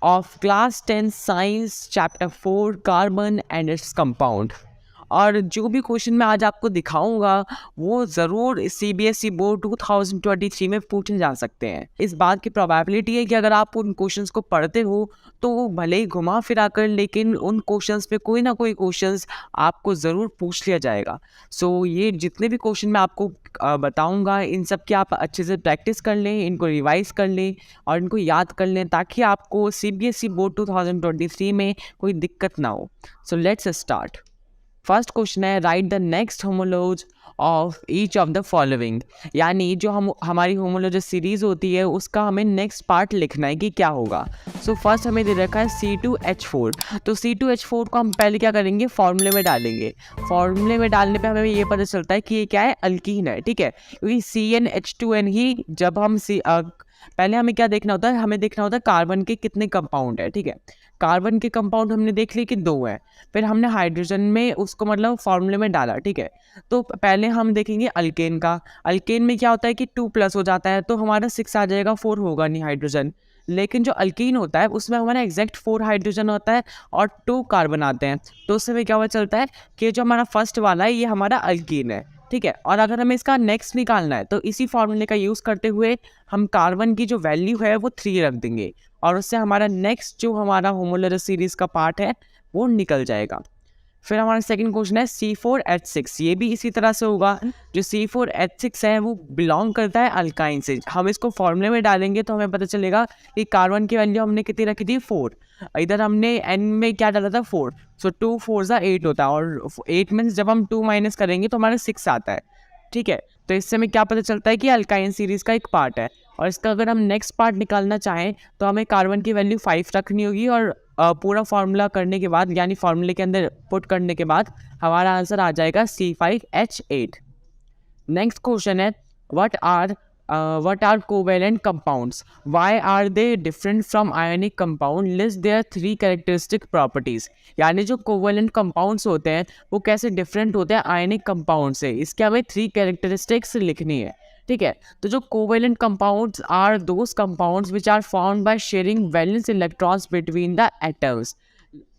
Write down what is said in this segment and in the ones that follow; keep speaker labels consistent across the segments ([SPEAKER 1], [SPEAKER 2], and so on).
[SPEAKER 1] of class 10 science chapter 4 carbon and its compound। और जो भी क्वेश्चन मैं आज आपको दिखाऊंगा वो ज़रूर सीबीएसई बोर्ड 2023 में पूछे जा सकते हैं। इस बात की प्रोबेबिलिटी है कि अगर आप उन क्वेश्चंस को पढ़ते हो तो वो भले ही घुमा फिरा कर, लेकिन उन क्वेश्चंस पे कोई ना कोई क्वेश्चंस आपको ज़रूर पूछ लिया जाएगा। सो ये जितने भी क्वेश्चन मैं आपको बताऊंगा, इन सब की आप अच्छे से प्रैक्टिस कर लें, इनको रिवाइज कर लें और इनको याद कर लें, ताकि आपको सीबीएसई बोर्ड 2023 में कोई दिक्कत ना हो। So let's start. First question है, write the next homologue of each of the following. यानी जो हमारी होमोलॉजी सीरीज होती है उसका हमें नेक्स्ट पार्ट लिखना है कि क्या होगा। सो फर्स्ट हमें दे रखा है C2H4। तो C2H4 को हम पहले क्या करेंगे, फॉर्मूले में डालेंगे। फॉर्मूले में डालने पे हमें ये पता चलता है कि ये क्या है, अल्कीन है। ठीक है, क्योंकि CnH2n ही जब हम पहले हमें क्या देखना होता है, हमें देखना होता है कार्बन के कितने कंपाउंड है। ठीक है, कार्बन के कंपाउंड हमने देख लिए कि 2 है, फिर हमने हाइड्रोजन में उसको मतलब फॉर्मूले में डाला। ठीक है, तो पहले हम देखेंगे अल्केन का। अल्केन में क्या होता है कि 2+ हो जाता है, तो हमारा 6 आ जाएगा, 4 होगा नहीं हाइड्रोजन। लेकिन जो अल्कीन होता है उसमें हमारा एग्जैक्ट 4 हाइड्रोजन होता है और 2 कार्बन आते हैं। तो उससे हमें क्या पता चलता है कि जो हमारा फर्स्ट वाला है ये हमारा अल्कीन है। ठीक है, और अगर हमें इसका नेक्स्ट निकालना है तो इसी फॉर्मूले का यूज़ करते हुए हम कार्बन की जो वैल्यू है वो 3 रख देंगे, और उससे हमारा नेक्स्ट जो हमारा होमोलॉजी सीरीज का पार्ट है वो निकल जाएगा। फिर हमारा सेकंड क्वेश्चन है C4H6। ये भी इसी तरह से होगा। जो C4H6 है वो बिलोंग करता है अल्काइन से। हम इसको फॉर्मूले में डालेंगे तो हमें पता चलेगा कि कार्बन की वैल्यू हमने कितनी रखी थी, 4। इधर हमने N में क्या डाला था, 4। सो 2 4 8 होता है, और 8 में जब हम 2 माइनस करेंगे तो हमारा 6 आता है। ठीक है, तो इससे हमें क्या पता चलता है कि अल्काइन सीरीज का एक पार्ट है। और इसका अगर हम नेक्स्ट पार्ट निकालना चाहें तो हमें कार्बन की वैल्यू 5 रखनी होगी, और पूरा फार्मूला करने के बाद यानी फार्मूले के अंदर पुट करने के बाद हमारा आंसर आ जाएगा C5H8। नेक्स्ट क्वेश्चन है, what are covalent compounds? Why are they different from ionic compound? List their 3 characteristic properties। यानी जो covalent compounds होते हैं वो कैसे डिफरेंट होते हैं ionic compound से, इसके हमें 3 characteristics लिखनी है। ठीक है, तो जो covalent compounds are those compounds which are formed by sharing valence electrons between the atoms।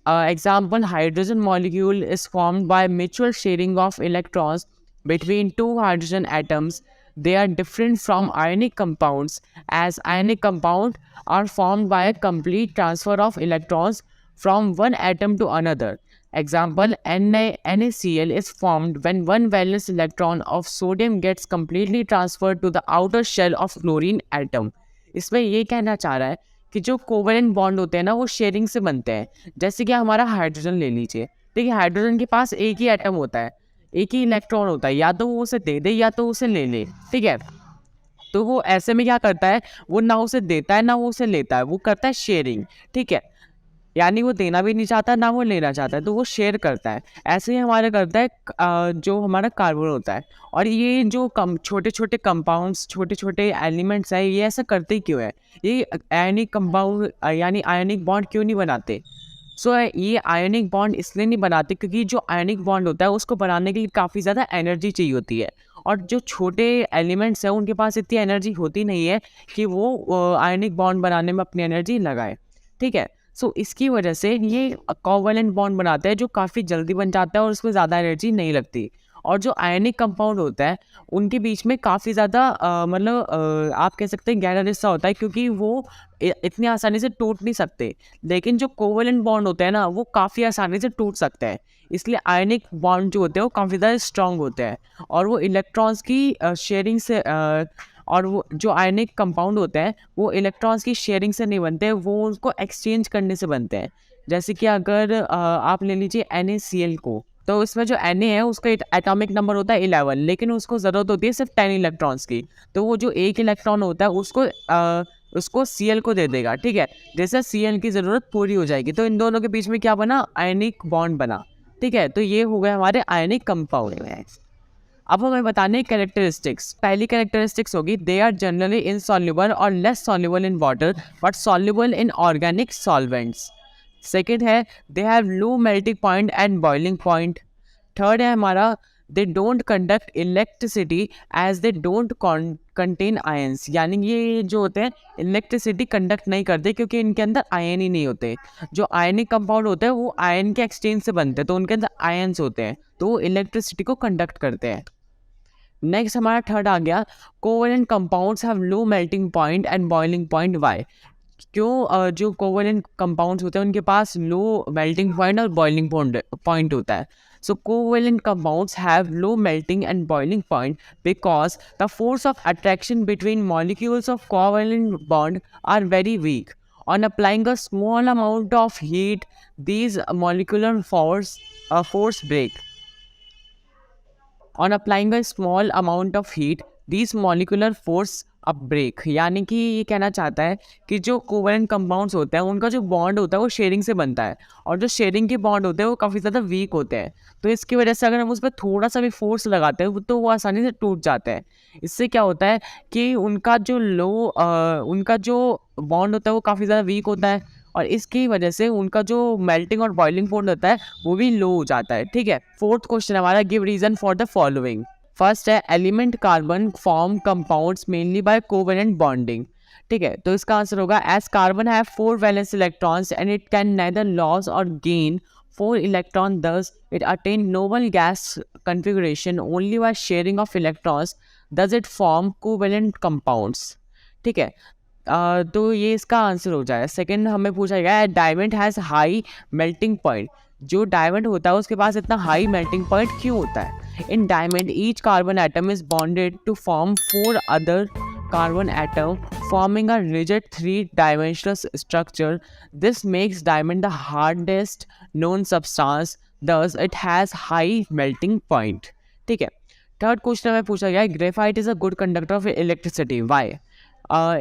[SPEAKER 1] Example, hydrogen molecule is formed by mutual sharing of electrons between 2 hydrogen atoms। They are different from ionic compounds, as ionic compounds are formed by a complete transfer of electrons from one atom to another। Example, NaCl is formed when one valence electron of sodium gets completely transferred to the outer shell of chlorine atom। इसमें ये कहना चाह रहा है कि जो covalent bond होते हैं ना वो शेयरिंग से बनते हैं। जैसे कि हमारा हाइड्रोजन ले लीजिए। ठीक है, हाइड्रोजन के पास एक ही एटम होता है, एक ही इलेक्ट्रॉन होता है, या तो वो उसे दे दे या तो उसे ले ले। ठीक है, तो वो ऐसे में क्या करता है, वो ना उसे देता है ना वो उसे लेता है, वो करता है शेयरिंग। ठीक है, यानी वो देना भी नहीं चाहता ना वो लेना चाहता है, तो वो शेयर करता है। ऐसे ही हमारा करता है जो हमारा कार्बन होता है। और ये जो छोटे छोटे कंपाउंड्स, छोटे छोटे एलिमेंट्स हैं, ये ऐसा करते क्यों है, ये आयनिक कंपाउंड यानी आयनिक बॉन्ड क्यों नहीं बनाते। ये आयनिक बॉन्ड इसलिए नहीं बनाते क्योंकि जो आयनिक बॉन्ड होता है उसको बनाने के लिए काफ़ी ज़्यादा एनर्जी चाहिए होती है, और जो छोटे एलिमेंट्स हैं उनके पास इतनी एनर्जी होती नहीं है कि वो आयनिक बॉन्ड बनाने में अपनी एनर्जी लगाए। ठीक है, इसकी वजह से ये कोवेलेंट बॉन्ड बनाते हैं जो काफ़ी जल्दी बन जाता है और उसमें ज़्यादा एनर्जी नहीं लगती। और जो आयनिक कंपाउंड होता है उनके बीच में काफ़ी ज़्यादा आप कह सकते हैं गहरा रिश्ता होता है, क्योंकि वो इतनी आसानी से टूट नहीं सकते। लेकिन जो कोवेलेंट बॉन्ड होते हैं ना वो काफ़ी आसानी से टूट सकते हैं, इसलिए आयनिक बॉन्ड जो होते हैं वो काफ़ी ज़्यादा स्ट्रॉन्ग होते हैं, और वो इलेक्ट्रॉन्स की शेयरिंग से और वो जो आयनिक कंपाउंड होते हैं वो इलेक्ट्रॉन्स की शेयरिंग से नहीं बनते, वो उसको एक्सचेंज करने से बनते हैं। जैसे कि अगर आप ले लीजिए NaCl को, तो इसमें जो Na है उसका एटॉमिक नंबर होता है 11, लेकिन उसको ज़रूरत होती है सिर्फ 10 इलेक्ट्रॉन्स की। तो वो जो एक इलेक्ट्रॉन होता है उसको Cl को दे देगा। ठीक है, जैसे Cl की ज़रूरत पूरी हो जाएगी तो इन दोनों के बीच में क्या बना, आयनिक बॉन्ड बना। ठीक है, तो ये हो गए हमारे आयनिक कंपाउंड में। अब हमें बताने कैरेक्टरिस्टिक्स। पहली कैरेक्टरिस्टिक्स होगी, दे आर जनरली इनसॉल्युबल और less soluble in water but soluble in organic solvents. Second है, they have low melting point and boiling point. Third है हमारा, they don't conduct electricity as they don't contain ions, यानी ये जो होते हैं electricity conduct नहीं करते क्योंकि इनके अंदर आयन ही नहीं होते। जो आयनिक कंपाउंड होते हैं वो आयन के एक्सचेंज से बनते हैं, तो उनके अंदर आयंस होते हैं, तो वो इलेक्ट्रिसिटी को कंडक्ट करते हैं। नेक्स्ट हमारा थर्ड आ गया, covalent compounds have low melting point and boiling point, why? क्यों जो कोवेलेंट कंपाउंड्स होते हैं उनके पास लो मेल्टिंग पॉइंट और बॉइलिंग पॉइंट होता है? So covalent compounds have low melting and boiling point because the force of attraction between molecules of covalent bond are very weak. On applying a small amount of heat, these molecular force break. On applying a small amount of heat, these molecular force अब break, यानी कि ये कहना चाहता है कि जो covalent compounds होते हैं उनका जो बॉन्ड होता है वो शेयरिंग से बनता है, और जो शेयरिंग के बॉन्ड होते हैं वो काफ़ी ज़्यादा वीक होते हैं, तो इसकी वजह से अगर हम उस पर थोड़ा सा भी फोर्स लगाते हैं तो वो आसानी से टूट जाते हैं। इससे क्या होता है कि उनका जो बॉन्ड होता है वो काफ़ी ज़्यादा वीक होता है, और इसकी वजह से उनका जो मेल्टिंग और बॉइलिंग पॉइंट होता है वो भी लो हो जाता है। ठीक है, फोर्थ क्वेश्चन हमारा, give reason for the following. First है, element carbon form compounds mainly by covalent bonding. ठीक है, तो इसका आंसर होगा as carbon have 4 valence electrons and it can neither loss और gain 4 electron, thus it attain noble gas configuration only by sharing of electrons, thus it form covalent compounds। ठीक है, तो ये इसका आंसर हो जाएगा। सेकंड हमें पूछा गया है, diamond has high melting point. जो डायमंड होता है उसके पास इतना हाई मेल्टिंग पॉइंट क्यों होता है? In diamond each carbon atom is bonded to form 4 other carbon atom forming a rigid 3-dimensional structure. This makes diamond the hardest known substance, thus it has high melting point। ठीक है, third question में पूछा गया है, graphite is a good conductor of electricity, why?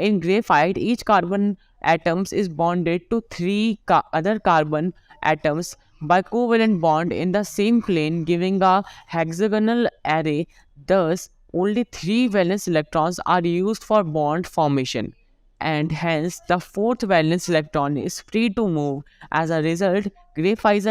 [SPEAKER 1] In graphite, each carbon atoms is bonded to 3 other carbon atoms by covalent bond in the same plane, giving a hexagonal array. Thus, only 3 valence electrons are used for bond formation, and hence the 4th valence electron is free to move. As a result, graphite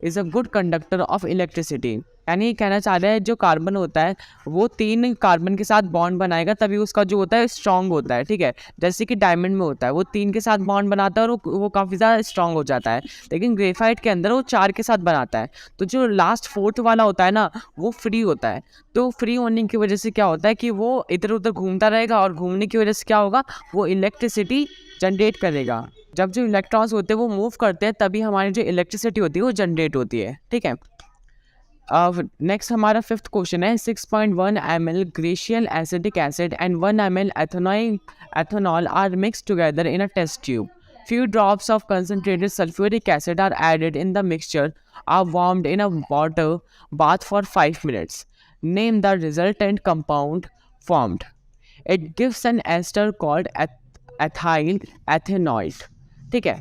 [SPEAKER 1] is a good conductor of electricity। यानी कहना चाह रहा है जो carbon होता है वो 3 carbon के साथ बॉन्ड बनाएगा तभी उसका जो होता है स्ट्रॉन्ग होता है। ठीक है, जैसे कि डायमंड में होता है वो 3 के साथ बॉन्ड बनाता है और वो काफ़ी ज़्यादा स्ट्रॉन्ग हो जाता है, लेकिन ग्रेफाइट के अंदर वो 4 के साथ बनाता है, तो जो लास्ट 4th वाला होता है ना वो फ्री होता है। तो फ्री होने की वजह से क्या होता है कि वो इधर उधर घूमता रहेगा, और घूमने की वजह से क्या होगा, वो इलेक्ट्रिसिटी जनरेट करेगा। जब जो इलेक्ट्रॉन्स होते हैं वो मूव करते हैं तभी हमारी जो इलेक्ट्रिसिटी होती है वो जनरेट होती है। ठीक है, नेक्स्ट हमारा 5th क्वेश्चन है, 6.1 ml glacial acetic acid and 1 ml ethanol are mixed together in a test tube. Few drops of concentrated sulfuric acid are added in the mixture, are warmed in a water bath for 5 minutes. Name the resultant compound formed. It gives an ester called ethyl ethanoid। ठीक है,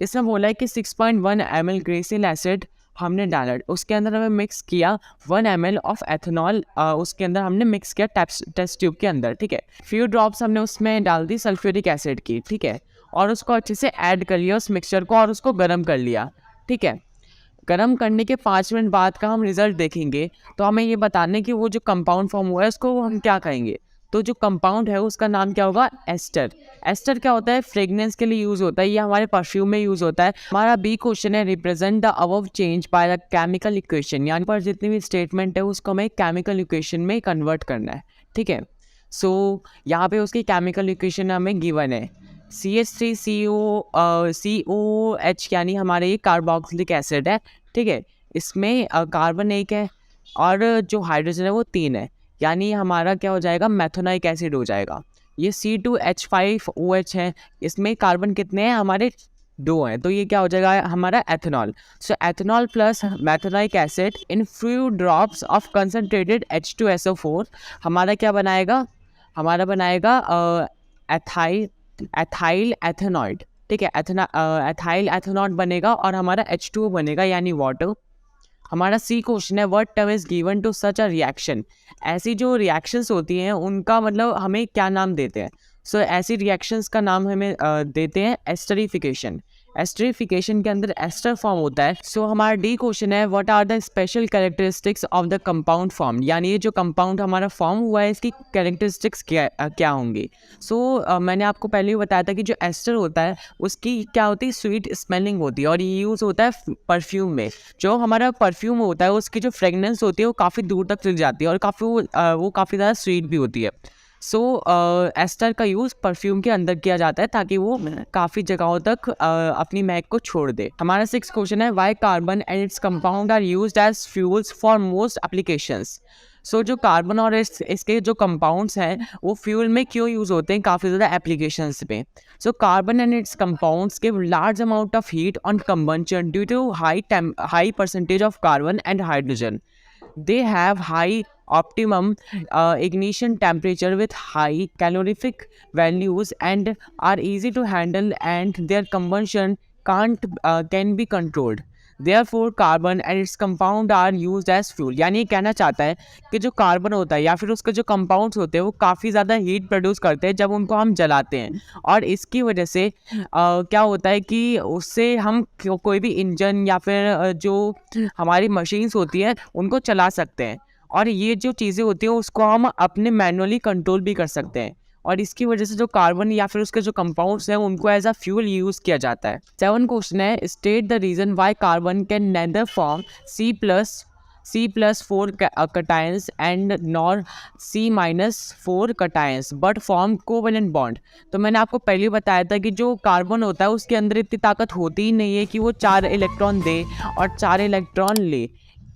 [SPEAKER 1] इसमें बोला है कि 6.1 ml glacial acid हमने डाला, उसके अंदर हमें मिक्स किया 1 ml ऑफ एथेनॉल, उसके अंदर हमने मिक्स किया टेस्ट ट्यूब के अंदर। ठीक है, फ्यू ड्रॉप्स हमने उसमें डाल दी सल्फ्यूरिक एसिड की। ठीक है, और उसको अच्छे से ऐड कर लिया उस मिक्सचर को और उसको गर्म कर लिया। ठीक है, गर्म करने के 5 मिनट बाद का हम रिजल्ट देखेंगे, तो हमें ये बताने कि वो जो कंपाउंड फॉर्म हुआ है उसको हम क्या कहेंगे। तो जो कंपाउंड है उसका नाम क्या होगा, एस्टर। एस्टर क्या होता है, फ्रेगनेंस के लिए यूज़ होता है, ये हमारे परफ्यूम में यूज़ होता है। हमारा बी क्वेश्चन है, represent the above change by the chemical equation, यानी पर जितनी भी स्टेटमेंट है उसको हमें केमिकल इक्वेशन में कन्वर्ट करना है। ठीक है, सो यहाँ पे उसकी केमिकल इक्वेशन हमें गिवन है, CH3COH, यानी हमारे ये कार्बोक्सिलिक एसिड है। ठीक है, इसमें कार्बन 1 है और जो हाइड्रोजन है वो 3 है, यानी हमारा क्या हो जाएगा, मैथोनाइक एसिड हो जाएगा। ये C2H5OH है, इसमें कार्बन कितने हैं, हमारे 2 हैं, तो ये क्या हो जाएगा हमारा ethanol. So ethanol plus methanoic acid in few drops of concentrated H2SO4 हमारा क्या बनाएगा, हमारा बनाएगा एथाइल एथेनॉइड। ठीक है, एथाइल एथेनॉइड बनेगा और हमारा H2O बनेगा, यानी वाटर। हमारा सी क्वेश्चन है, what term is given to such a reaction. ऐसी जो रिएक्शंस होती हैं उनका मतलब हमें क्या नाम देते हैं। सो ऐसी रिएक्शंस का नाम हमें देते हैं एस्टरिफिकेशन। एस्टरिफिकेशन के अंदर एस्टर फॉर्म होता है। सो हमारा डी क्वेश्चन है, what are the special characteristics of the compound form, यानी ये जो कंपाउंड हमारा फॉर्म हुआ है इसकी कैरेक्टरिस्टिक्स क्या होंगी। सो मैंने आपको पहले ही बताया था कि जो एस्टर होता है उसकी क्या होती है, स्वीट स्मेलिंग होती है और ये यूज़ होता है परफ्यूम में। जो हमारा परफ्यूम होता है उसकी जो फ्रेगनेंस होती है वो काफ़ी दूर तक चली जाती है और वो काफ़ी ज़्यादा स्वीट भी होती है। सो एस्टर का यूज़ परफ्यूम के अंदर किया जाता है ताकि वो काफ़ी जगहों तक अपनी महक को छोड़ दे। हमारा 6th क्वेश्चन है, why carbon and its compound are used as fuels for most applications. So जो कार्बन और इसके जो कंपाउंड्स हैं वो फ्यूल में क्यों यूज़ होते हैं काफ़ी ज़्यादा एप्लीकेशंस में। So carbon and its compounds give large amount of heat on combustion due to high percentage of carbon and hydrogen. They have high optimum ignition temperature with high calorific values and are easy to handle, and their combustion can be controlled. Therefore, carbon and its compound are used as fuel. यानी ये कहना चाहता है कि जो carbon होता है या फिर उसके जो कंपाउंड्स होते हैं वो काफ़ी ज़्यादा हीट प्रोड्यूस करते हैं जब उनको हम जलाते हैं, और इसकी वजह से क्या होता है कि उससे हम कोई भी इंजन या फिर जो हमारी मशीन्स होती है उनको चला सकते हैं, और ये जो चीज़ें होती हैं उसको हम अपने मैनुअली कंट्रोल भी कर सकते हैं, और इसकी वजह से जो कार्बन या फिर उसके जो कंपाउंड्स हैं उनको एज अ फ्यूल यूज़ किया जाता है। 7 क्वेश्चन है, state the reason why carbon can nether form C+4 cations and nor C-4 cations but form covalent bond। तो मैंने आपको पहले ही बताया था कि जो कार्बन होता है उसके अंदर इतनी ताकत होती ही नहीं है कि वो 4 इलेक्ट्रॉन दे और 4 इलेक्ट्रॉन ले,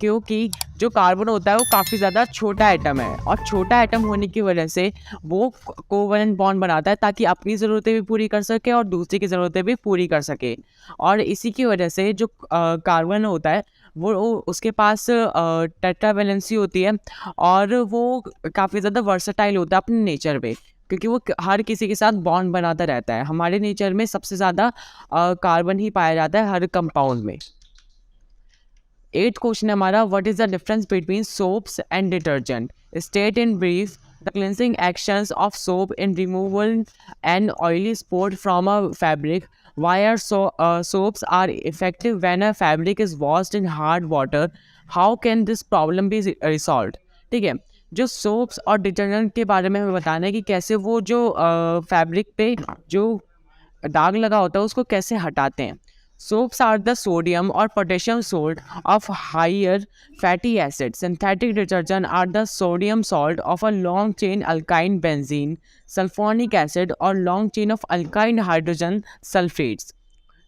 [SPEAKER 1] क्योंकि जो कार्बन होता है वो काफ़ी ज़्यादा छोटा एटम है, और छोटा एटम होने की वजह से वो कोवलेंट बॉन्ड बनाता है ताकि अपनी ज़रूरतें भी पूरी कर सके और दूसरे की ज़रूरतें भी पूरी कर सके। और इसी की वजह से जो कार्बन होता है वो उसके पास टेट्रावैलेंसी होती है, और वो काफ़ी ज़्यादा वर्सटाइल होता है अपने नेचर पे, क्योंकि वो हर किसी के साथ बॉन्ड बनाता रहता है। हमारे नेचर में सबसे ज़्यादा कार्बन ही पाया जाता है हर कंपाउंड में। 8th क्वेश्चन है हमारा, what is the difference between soaps and detergent, state in brief the cleansing actions of soap in removal and oily spot from a fabric, why are soaps are effective when a fabric is washed in hard water, how can this problem be resolved। ठीक है, जो soaps और detergent के बारे में हमें बताना है कि कैसे वो जो फैब्रिक पे जो दाग लगा होता है उसको कैसे हटाते हैं। Soaps are the sodium or potassium salt of higher fatty acids. Synthetic detergents are the sodium salt of a long chain alkyne benzene, sulfonic acid, or long chain of alkyne hydrogen sulfates.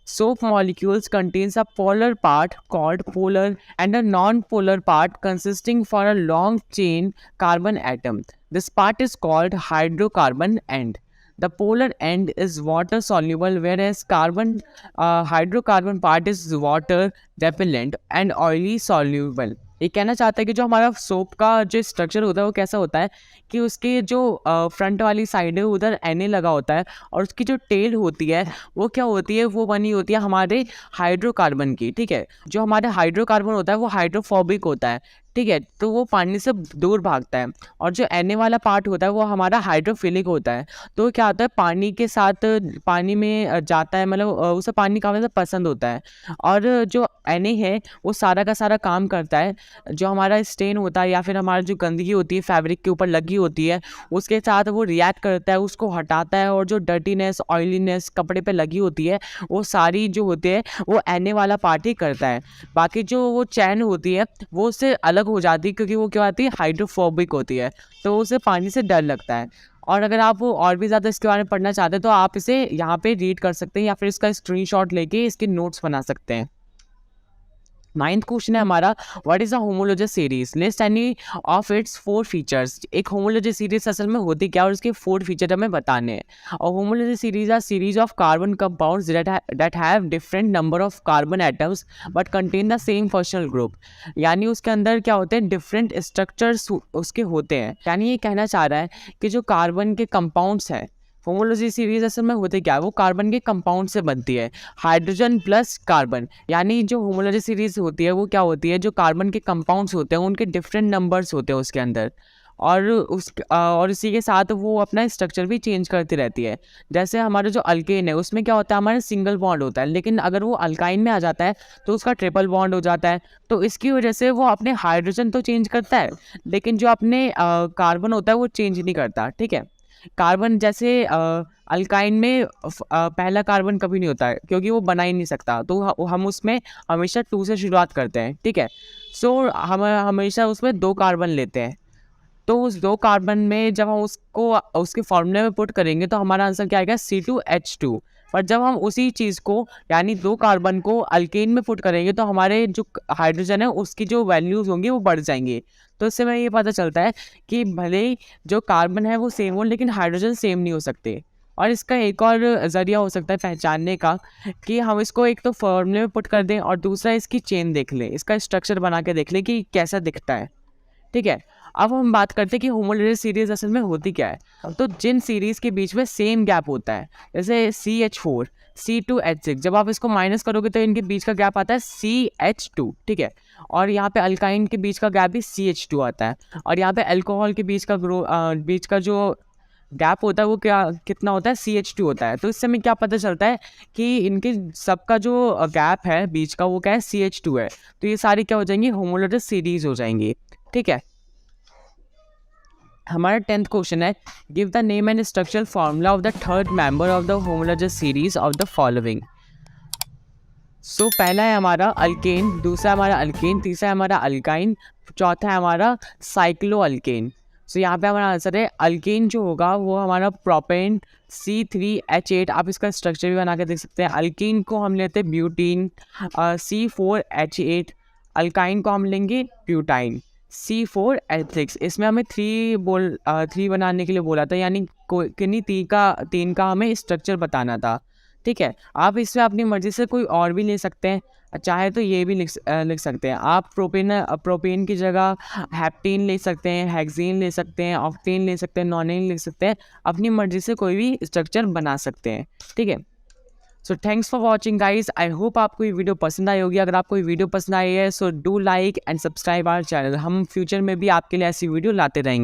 [SPEAKER 1] Soap molecules contains a polar part called polar and a non-polar part consisting for a long chain carbon atom. This part is called hydrocarbon end. The polar end is water soluble, whereas hydrocarbon part is water repellent and oily soluble। ये कहना चाहता है कि जो हमारा soap का जो structure होता है वो कैसा होता है कि उसके जो फ्रंट वाली साइड है उधर Na लगा होता है, और उसकी जो टेल होती है वो क्या होती है, वो बनी होती है हमारे हाइड्रोकार्बन की। ठीक है, जो हमारे हाइड्रोकार्बन होता है वो हाइड्रोफोबिक होता है, ठीक है, तो वो पानी से दूर भागता है, और जो Na वाला पार्ट होता है वो हमारा हाइड्रोफिलिक होता है। तो क्या होता है, पानी के साथ पानी में जाता है, मतलब उसे पानी काफ़ी ज़्यादा पसंद होता है, और जो Na है वो सारा का सारा काम करता है, जो हमारा स्टेन होता है या फिर हमारी जो गंदगी होती है फैब्रिक के ऊपर लगी होती है उसके साथ वो रिएक्ट करता है, उसको हटाता है, और जो डर्टीनेस ऑयलीनेस कपड़े पे लगी होती है वो सारी जो होती है वो Na वाला पार्ट ही करता है। बाकी जो वो चैन होती है वो उससे अलग हो जाती है, क्योंकि वो क्या होती है, हाइड्रोफोबिक होती है, तो उसे पानी से डर लगता है। और अगर आप और भी ज़्यादा इसके बारे में पढ़ना चाहते हैं तो आप इसे यहाँ पे रीड कर सकते हैं या फिर इसका स्क्रीनशॉट लेके इसके नोट्स बना सकते हैं। 9th क्वेश्चन है हमारा, what is a homologous series, list any of its 4 features. एक होमोलॉजस सीरीज असल में होती क्या और उसके 4 फीचर हमें बताने हैं। और homologous series are series of carbon compounds that have different number of carbon atoms but contain the same functional group. यानी उसके अंदर क्या होते हैं, डिफरेंट स्ट्रक्चर्स उसके होते हैं। यानी ये कहना चाह रहा है कि जो कार्बन के कंपाउंड्स हैं, होमोलॉजी सीरीज असल में होते क्या है, वो कार्बन के कंपाउंड से बनती है, हाइड्रोजन प्लस कार्बन। यानी जो होमोलॉजी सीरीज होती है वो क्या होती है, जो कार्बन के कंपाउंड्स होते हैं उनके डिफरेंट नंबर्स होते हैं उसके अंदर, और इसी के साथ वो अपना स्ट्रक्चर भी चेंज करती रहती है। जैसे हमारा जो अल्केन है उसमें क्या होता है, हमारा सिंगल बॉन्ड होता है, लेकिन अगर वो अल्काइन में आ जाता है तो उसका ट्रिपल बॉन्ड हो जाता है। तो इसकी वजह से वो अपने हाइड्रोजन तो चेंज करता है, लेकिन जो अपने कार्बन होता है वो चेंज नहीं करता। ठीक है, कार्बन जैसे अल्काइन में पहला कार्बन कभी नहीं होता है क्योंकि वो बना ही नहीं सकता, तो हम उसमें हमेशा 2 से शुरुआत करते हैं। ठीक है, सो हम हमेशा उसमें 2 कार्बन लेते हैं। तो उस 2 कार्बन में जब हम उसको उसके फॉर्मूले में पुट करेंगे तो हमारा आंसर क्या आएगा, C2H2। पर जब हम उसी चीज़ को यानी 2 कार्बन को अल्केन में पुट करेंगे तो हमारे जो हाइड्रोजन है उसकी जो वैल्यूज़ होंगी वो बढ़ जाएंगी। तो इससे हमें ये पता चलता है कि भले ही जो कार्बन है वो सेम हो, लेकिन हाइड्रोजन सेम नहीं हो सकते। और इसका एक और ज़रिया हो सकता है पहचानने का कि हम इसको एक तो फॉर्मूले में पुट कर दें और दूसरा इसकी चेन देख लें, इसका स्ट्रक्चर बना के देख लें कि कैसा दिखता है। ठीक है, अब हम बात करते हैं कि होमोलॉजिकल सीरीज असल में होती क्या है। तो जिन सीरीज के बीच में सेम गैप होता है, जैसे CH4 C2H6, जब आप इसको माइनस करोगे तो इनके बीच का गैप आता है CH2। ठीक है, और यहाँ पे अल्काइन के बीच का गैप भी CH2 आता है, और यहाँ पे अल्कोहल के बीच का जो गैप होता है वो कितना होता है, CH2 होता है। तो इससे हमें क्या पता चलता है कि इनके सबका जो गैप है बीच का वो क्या है, CH2 है। तो ये सारी क्या हो जाएंगी, होमोलॉजिकल सीरीज हो जाएंगी। ठीक है, हमारा 10th क्वेश्चन है, give the name and structural formula of the third member of the homological series of the following. So पहला है हमारा अल्केन, दूसरा हमारा अल्केन, तीसरा है हमारा अल्काइन, चौथा है हमारा साइक्लो अल्केन। सो यहाँ पे हमारा आंसर है अल्केन जो होगा वो हमारा प्रोपेन C3H8। आप इसका स्ट्रक्चर भी बना के देख सकते हैं। अल्कीन को हम लेते हैं ब्यूटीन C4H8, अल्काइन को हम लेंगे ब्यूटाइन C4H6। इसमें हमें 3 बनाने के लिए बोला था, यानी किन्हीं तीन का हमें स्ट्रक्चर बताना था। ठीक है, आप इसमें अपनी मर्जी से कोई और भी ले सकते हैं, चाहे तो ये भी लिख सकते हैं आप। प्रोपेन की जगह हेप्टेन ले सकते हैं, हेक्सेन ले सकते हैं, ऑक्टेन ले सकते हैं, नॉनेन ले सकते हैं, अपनी मर्जी से कोई भी स्ट्रक्चर बना सकते हैं। ठीक है, so thanks for watching guys. I hope आपको ये वीडियो पसंद आई होगी। अगर आपको ये वीडियो पसंद आई है so do like and subscribe our channel. हम फ्यूचर में भी आपके लिए ऐसी वीडियो लाते रहेंगे।